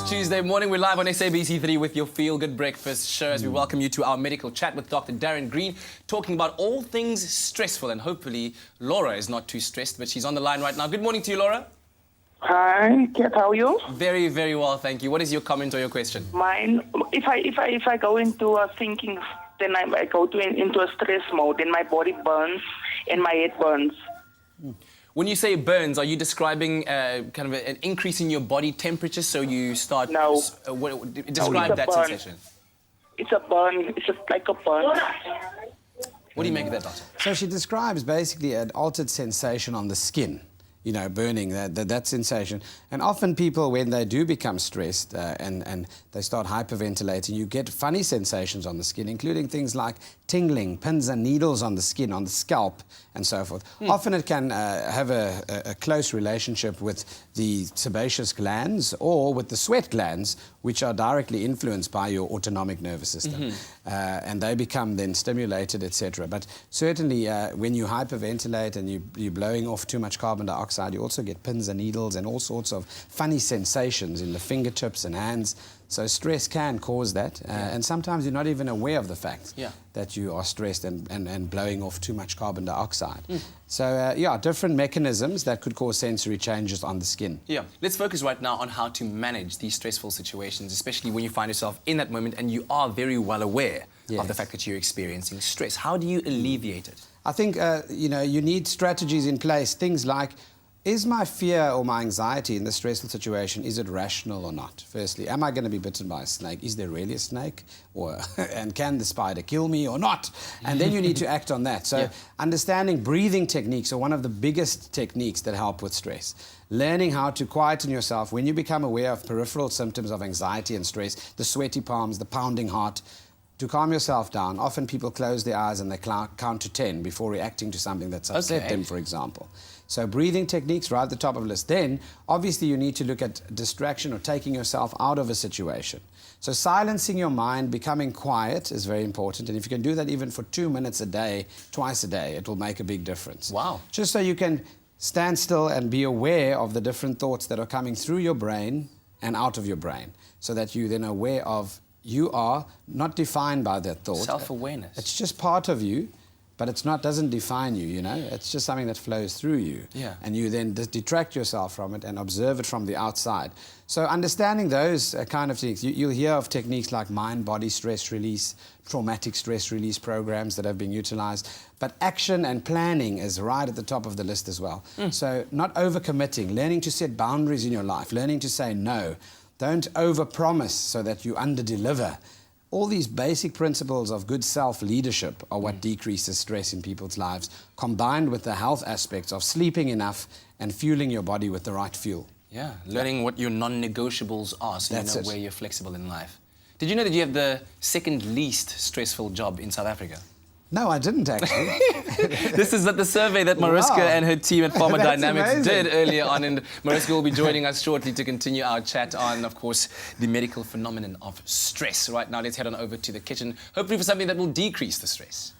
Tuesday morning. We're live on SABC3 with your Feel Good Breakfast show as we welcome you to our medical chat with Dr. Darren Green, talking about all things stressful. And hopefully Laura is not too stressed, but she's on the line right now. Good morning to you, Laura. Hi, Kat, how are you? Very, very well, thank you. What is your comment or your question? Mine, if I go into a thinking, then I go into a stress mode, then my body burns and my head burns. When you say burns, are you describing kind of an increase in your body temperature so you start... No. Describe that burn. sensation. It's a burn. It's just like a burn. What do you make of that, doctor? So she describes basically an altered sensation on the skin, you know, burning, that sensation. And often people, when they do become stressed and they start hyperventilating, you get funny sensations on the skin, including things like tingling, pins and needles on the skin, on the scalp, and so forth. Often it can have a close relationship with the sebaceous glands or with the sweat glands, which are directly influenced by your autonomic nervous system. And they become then stimulated, etc. But certainly when you hyperventilate and you're blowing off too much carbon dioxide, you also get pins and needles and all sorts of funny sensations in the fingertips and hands. So stress can cause that, and sometimes you're not even aware of the fact that you are stressed and blowing off too much carbon dioxide. So, different mechanisms that could cause sensory changes on the skin. Yeah, let's focus right now on how to manage these stressful situations, especially when you find yourself in that moment and you are very well aware of the fact that you're experiencing stress. How do you alleviate it? I think, you need strategies in place, things like, is my fear or my anxiety in the stressful situation, is it rational or not? Firstly, am I going to be bitten by a snake? Is there really a snake? And can the spider kill me or not? And then you need to act on that. So understanding breathing techniques are one of the biggest techniques that help with stress. Learning how to quieten yourself when you become aware of peripheral symptoms of anxiety and stress, the sweaty palms, the pounding heart, to calm yourself down. Often people close their eyes and they count to 10 before reacting to something that's upset them, for example. So breathing techniques right at the top of the list. Then, obviously, you need to look at distraction or taking yourself out of a situation. So silencing your mind, becoming quiet is very important. And if you can do that even for 2 minutes a day, twice a day, it will make a big difference. Wow. Just so you can stand still and be aware of the different thoughts that are coming through your brain and out of your brain, so that you're then aware of you are not defined by that thought. Self-awareness. It's just part of you, but doesn't define you, you know? It's just something that flows through you. Yeah. And you then detract yourself from it and observe it from the outside. So understanding those kind of things, you'll hear of techniques like mind-body stress release, traumatic stress release programs that have been utilized. But action and planning is right at the top of the list as well. So not overcommitting, learning to set boundaries in your life, learning to say no. Don't overpromise so that you underdeliver. All these basic principles of good self-leadership are what decreases stress in people's lives, combined with the health aspects of sleeping enough and fueling your body with the right fuel. Yeah, learning what your non-negotiables are so That's you know where you're flexible in life. Did you know that you have the second least stressful job in South Africa? No, I didn't actually. This is the survey that Mariska and her team at Pharma Dynamics amazing. did earlier on, and Mariska will be joining us shortly to continue our chat on, of course, the medical phenomenon of stress. Right now, let's head on over to the kitchen, hopefully for something that will decrease the stress.